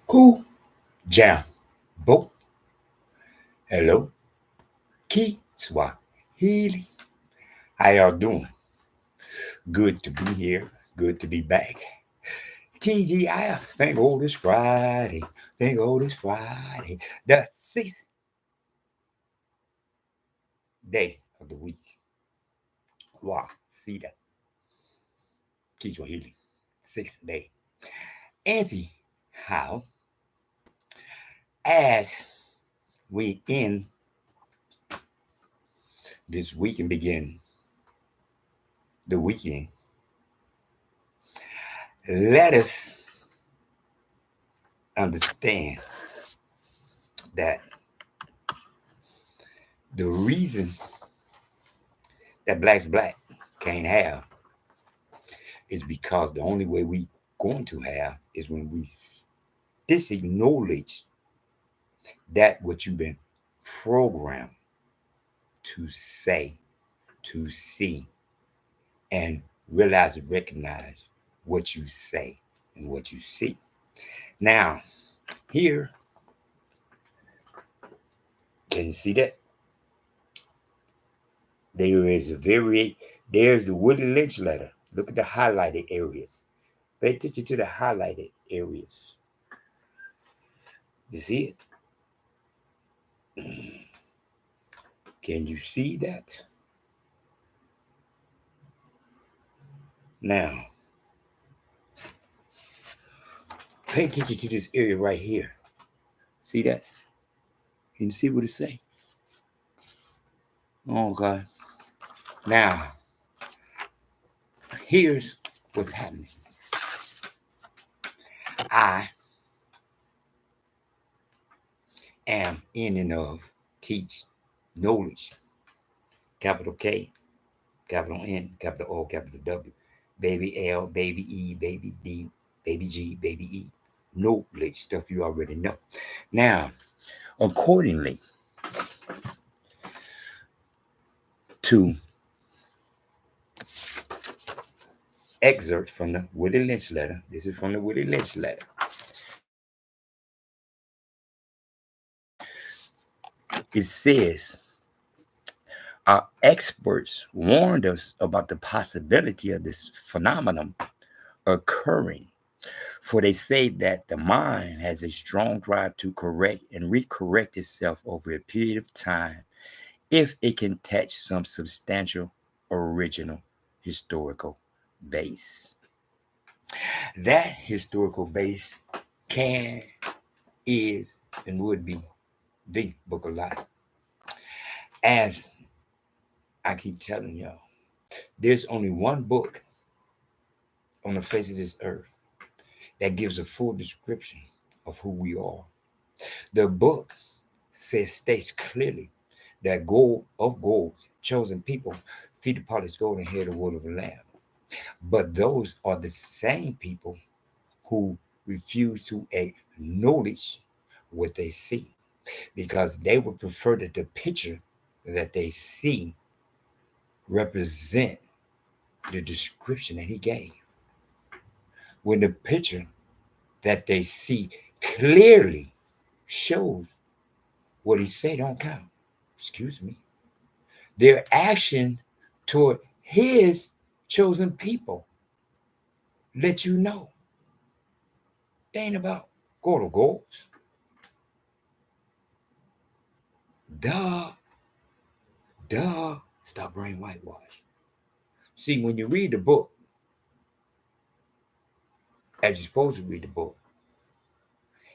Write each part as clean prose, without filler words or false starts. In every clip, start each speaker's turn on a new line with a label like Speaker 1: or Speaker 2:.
Speaker 1: Who jam boat? Hello, KiSwahili. How y'all doing? Good to be here. Good to be back. TGI. Thank God it's Friday. Thank God it's Friday. The sixth day of the week. Wow, see that. KiSwahili. Sixth day. Auntie, how? As we end this week and begin the weekend, let us understand that the reason that Black's Black can't have is because the only way we going to have is when we disacknowledge that what you've been programmed to say, to see, and realize and recognize what you say and what you see. Now, here, can you see that? There's the Willie Lynch letter. Look at the highlighted areas. Pay attention to the highlighted areas. You see it? Can you see that? Now, pay attention to this area right here. See that? Can you see what it say? Okay. Now, here's what's happening. I am in and of teach knowledge. Capital K, capital N, capital O, capital W. Baby L, baby E, baby D, baby G, baby E. Knowledge, stuff you already know. Now, accordingly to excerpts from the Willie Lynch letter, this is from the Willie Lynch letter. It says, our experts warned us about the possibility of this phenomenon occurring, for they say that the mind has a strong drive to correct and recorrect itself over a period of time if it can touch some substantial original historical base. That historical base can, is, and would be the Book of Life. As I keep telling y'all, there's only one book on the face of this earth that gives a full description of who we are. The book states clearly that GODofgods, chosen people, feed upon his golden head the word of the Lamb. But those are the same people who refuse to acknowledge what they see, because they would prefer that the picture that they see represent the description that he gave. When the picture that they see clearly shows what he said don't count. Excuse me. Their action toward his chosen people let you know. They ain't about GODofgods. Duh. Stop brain whitewash. See, when you read the book, as you're supposed to read the book,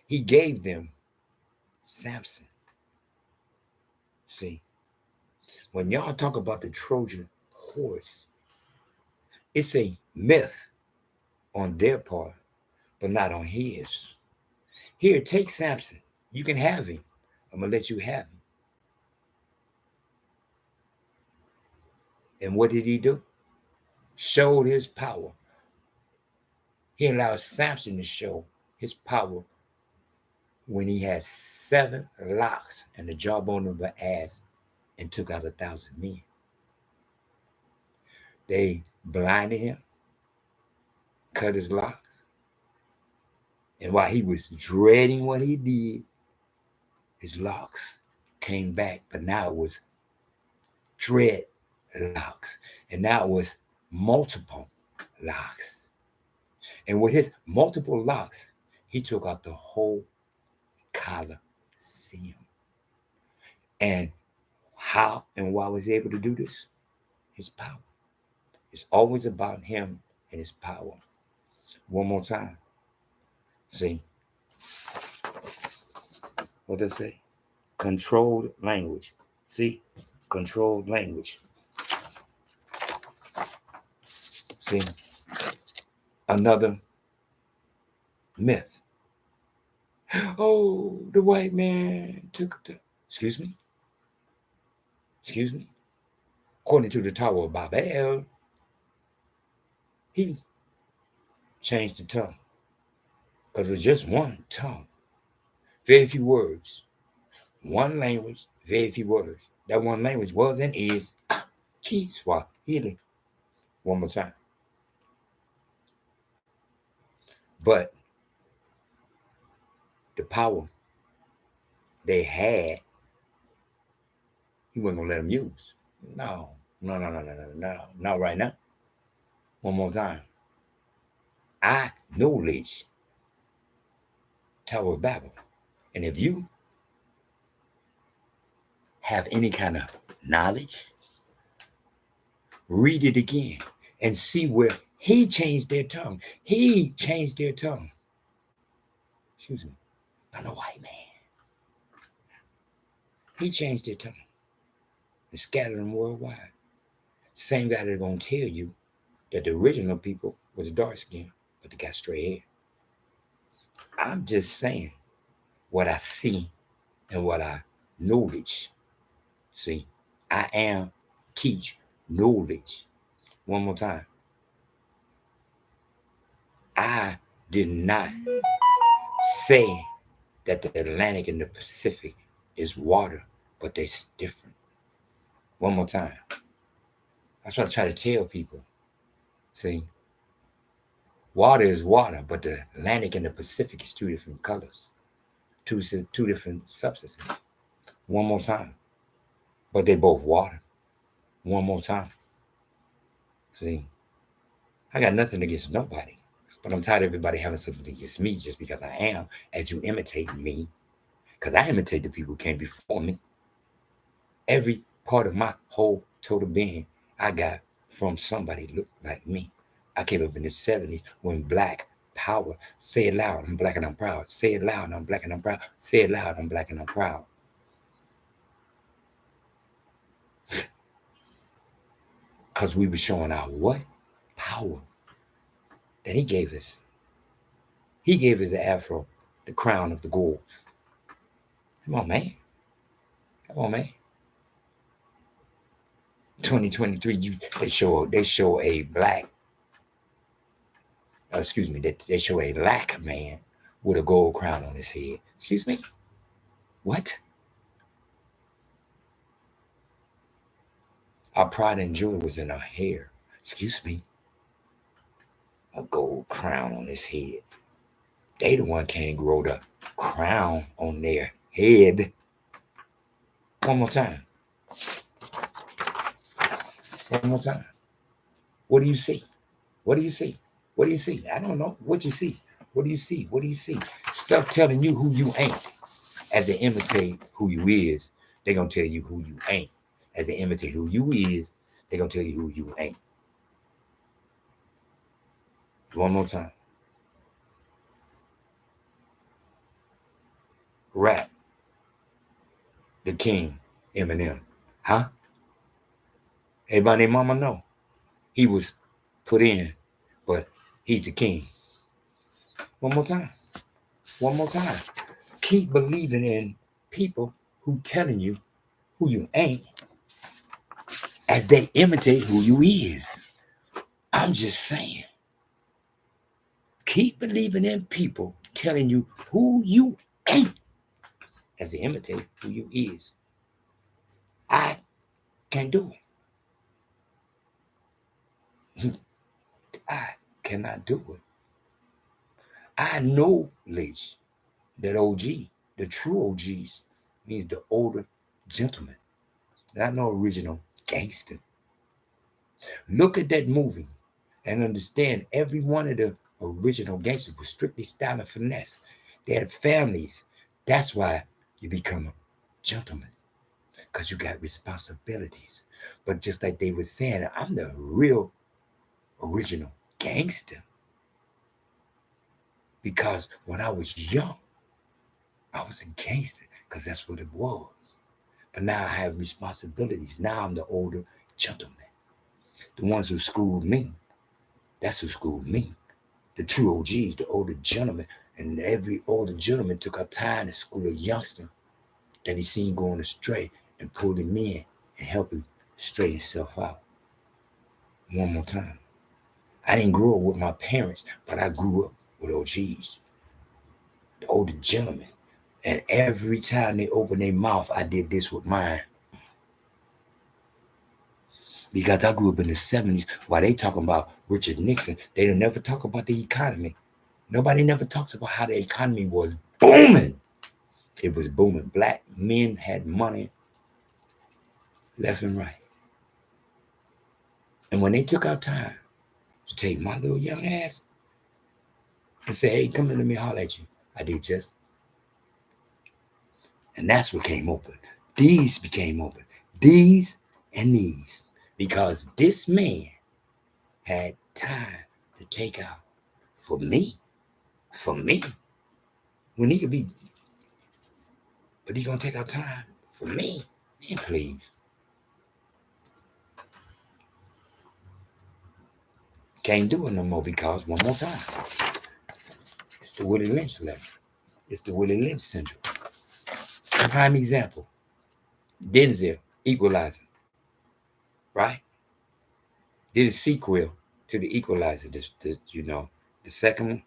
Speaker 1: he gave them Samson. See, when y'all talk about the Trojan horse, it's a myth on their part, but not on his. Here, take Samson. You can have him. I'm going to let you have him. And what did he do? Showed his power. He allowed Samson to show his power when he had 7 locks and the jawbone of an ass and took out 1,000 men. They blinded him, cut his locks, And while he was dreading what he did, his locks came back, but now it was dread locks. And now it was multiple locks. And with his multiple locks, he took out the whole Colosseum. And how and why was he able to do this? His power. It's always about him and his power. One more time. See, what does it say? Controlled language. See, controlled language. See, another myth. Oh, the white man took the. Excuse me? Excuse me? According to the Tower of Babel, he changed the tongue. Because it was just one tongue. Very few words. One language, very few words. That one language was and is KiSwahili. One more time. But the power they had, he wasn't going to let them use. No, not right now. One more time. I knowledge Tower of Babel. And if you have any kind of knowledge, read it again and see where he changed their tongue. He changed their tongue. Excuse me. Not a white man. He changed their tongue and scattered them worldwide. Same guy that's going to tell you that the original people was dark skinned, but they got straight hair. I'm just saying what I see and what I knowledge. See, I am teach knowledge. One more time. I did not say that the Atlantic and the Pacific is water, but they're different. One more time. That's what I try to tell people. See, water is water, but the Atlantic and the Pacific is two different colors, two different substances. One more time. But they both water. One more time. See, I got nothing against nobody, but I'm tired of everybody having something against me just because I am, as you imitate me, because I imitate the people who came before me. Every part of my whole total being I got from somebody looked like me. I came up in the 70s when black power, say it loud, I'm black and I'm proud. Say it loud, I'm black and I'm proud. Say it loud, I'm black and I'm proud. Because we were showing our what? Power that he gave us. He gave us the afro, the crown of the gods. Come on, man. Come on, man. 2023, they show a black, excuse me, they show a black man with a gold crown on his head. Excuse me? What? Our pride and joy was in our hair. Excuse me? A gold crown on his head. They the one can't grow the crown on their head. One more time. One more time. What do you see? What do you see? What do you see? I don't know. What you see? What do you see? What do you see? Stuff telling you who you ain't. As they imitate who you is, they gonna tell you who you ain't. As they imitate who you is, they gonna tell you who you ain't. One more time. Rap. The king, Eminem. Huh? Everybody mama know. He was put in, but he's the king. One more time. One more time. Keep believing in people who telling you who you ain't as they imitate who you is. I'm just saying. Keep believing in people telling you who you ain't as they imitate who you is. I can't do it. I cannot do it. I acknowledge that OG, the true OGs, means the older gentleman, not no original gangster. Look at that movie and understand every one of the original gangsters was strictly style and finesse. They had families. That's why you become a gentleman, because you got responsibilities. But just like they were saying, I'm the real original gangster because when I was young, I was a gangster because that's what it was. But now I have responsibilities. Now I'm the older gentleman. The ones who schooled me, that's who schooled me. The true OGs, the older gentlemen. And every older gentleman took up time to school a youngster that he seen going astray and pulled him in and helped him straighten himself out. One more time. I didn't grow up with my parents, but I grew up with OGs, the older gentlemen. And every time they opened their mouth, I did this with mine. Because I grew up in the 70s, while they talking about Richard Nixon, they don't never talk about the economy. Nobody never talks about how the economy was booming. It was booming. Black men had money left and right. And when they took out time to take my little young ass and say, hey, come in, let me holler at you, I did just. And that's what came open. These became open. These and these. Because this man had time to take out for me. For me. When he could be, but he gonna take out time for me. Man, please. Can't do it no more because one more time. It's the Willie Lynch letter. It's the Willie Lynch syndrome. Prime example. Denzel, Equalizer. Right? Did a sequel to the Equalizer. The second one.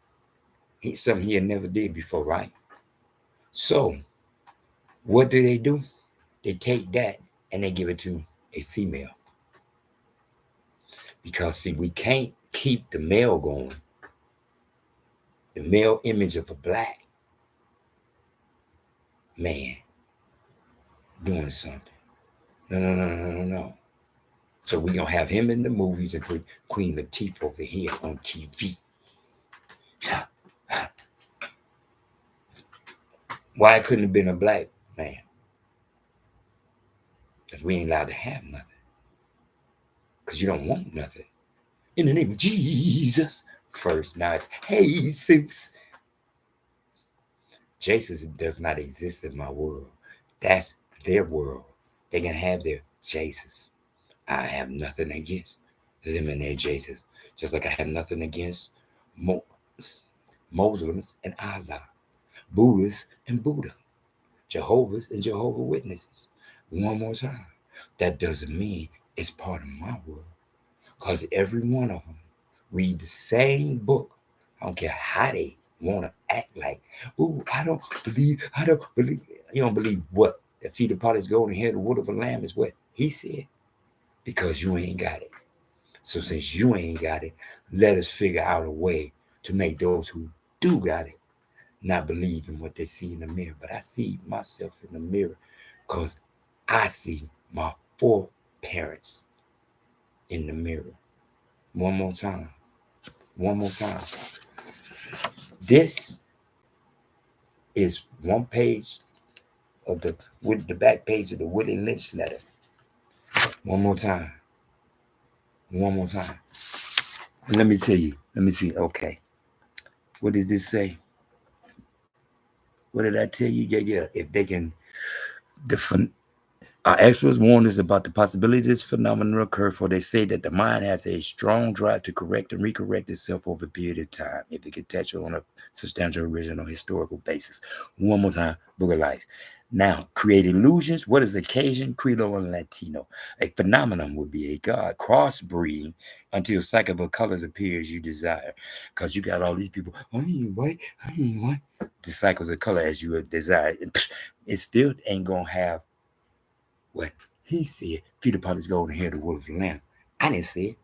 Speaker 1: Something he had never did before, right? So, what do? They take that and they give it to a female. Because, see, we can't keep the male going. The male image of a black man doing something. No. So we're going to have him in the movies and put Queen Latifah over here on TV. Why it couldn't have been a black man? Because we ain't allowed to have nothing. Because you don't want nothing. In the name of Jesus. First, now it's Jesus. Jesus does not exist in my world. That's their world. They can have their Jesus. I have nothing against them and their Jesus. Just like I have nothing against Muslims and Allah, Buddhists and Buddha, Jehovah's and Jehovah Witnesses. One more time. That doesn't mean it's part of my world. Because every one of them read the same book. I don't care how they want to act like, ooh, I don't believe. You don't believe what? That feet of potter's golden hair, the wood of a lamb is what he said? Because you ain't got it. So since you ain't got it, let us figure out a way to make those who do got it not believe in what they see in the mirror. But I see myself in the mirror because I see my foreparents in the mirror. One more time. This is one page of the back page of the Willie Lynch letter. One more time. Let me tell you. Let me see. Okay. What does this say? What did I tell you? Yeah. If they can, our experts warn us about the possibility this phenomenon occur, for they say that the mind has a strong drive to correct and recorrect itself over a period of time if it can touch it on a substantial original historical basis. One more time, Book of Life. Now, create illusions. What is Caucasian, Creole, and Latino? A phenomenon would be a god crossbreeding until cycle of colors appear as you desire. Because you got all these people, I ain't white. The cycles of color as you desire. It still ain't going to have what he said. Feed upon his golden hair, the wool of the lamb. I didn't say it.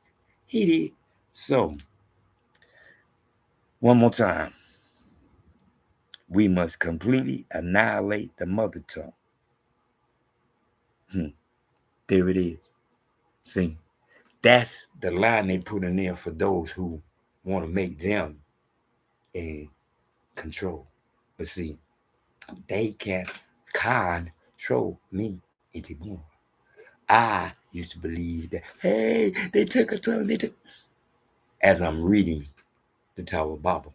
Speaker 1: He did. So, one more time. We must completely annihilate the mother tongue. There it is. See, that's the line they put in there for those who want to make them in control. But see, they can't control me anymore. I used to believe that, hey, they took a tongue, they took. As I'm reading the Tower of Babel.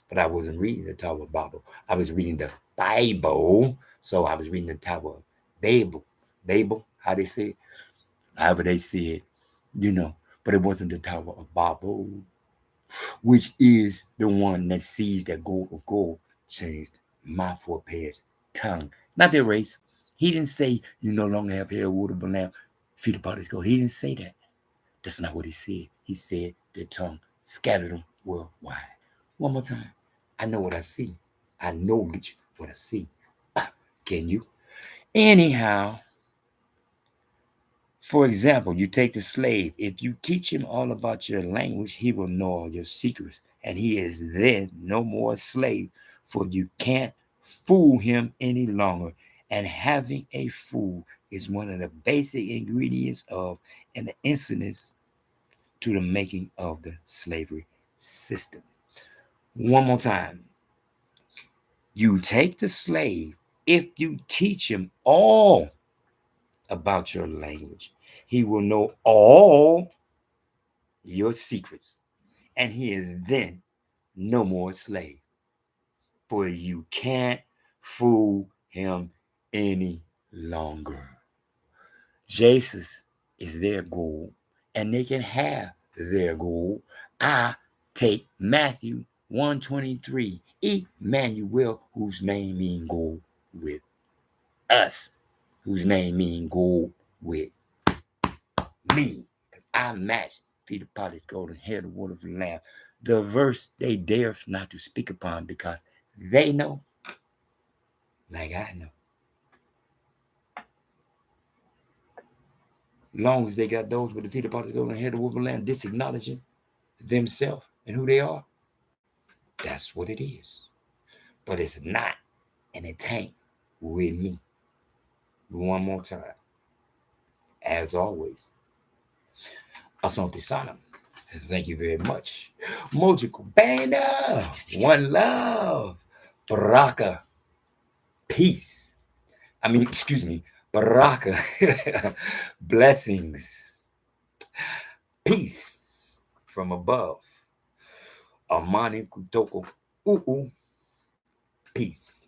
Speaker 1: But I wasn't reading the Tower of Babel. I was reading the Bible. So I was reading the Tower of Babel. Babel, how they say it? However they say it, But it wasn't the Tower of Babel, which is the one that sees that gold of gold changed my forepass tongue. Not their race. He didn't say you no longer have hair, wood, or lamb, feet upon his gold. He didn't say that. That's not what he said. He said the tongue scattered them worldwide. One more time. I know what I see. I know what I see. Can you? Anyhow, for example, you take the slave. If you teach him all about your language, he will know all your secrets. And he is then no more a slave, for you can't fool him any longer. And having a fool is one of the basic ingredients of an incident to the making of the slavery system. One more time. You take the slave, if you teach him all about your language, he will know all your secrets, and he is then no more a slave, for you can't fool him any longer. Jesus is their goal, and they can have their goal. I take Matthew 123, Emmanuel, whose name means go with us, whose name means go with me, because I match Peter Potter's golden hair, the word of the Lamb. The verse they dare not to speak upon because they know, like I know. Long as they got those with the feet upon the golden head of the land, disacknowledging themselves and who they are, that's what it is. But it's not, and it ain't with me. One more time. As always, Asante Sana. Thank you very much. Mojico Banda. One love. Baraka. Peace. Excuse me. Baraka. Blessings. Peace from above. Amani Kutoko. Peace.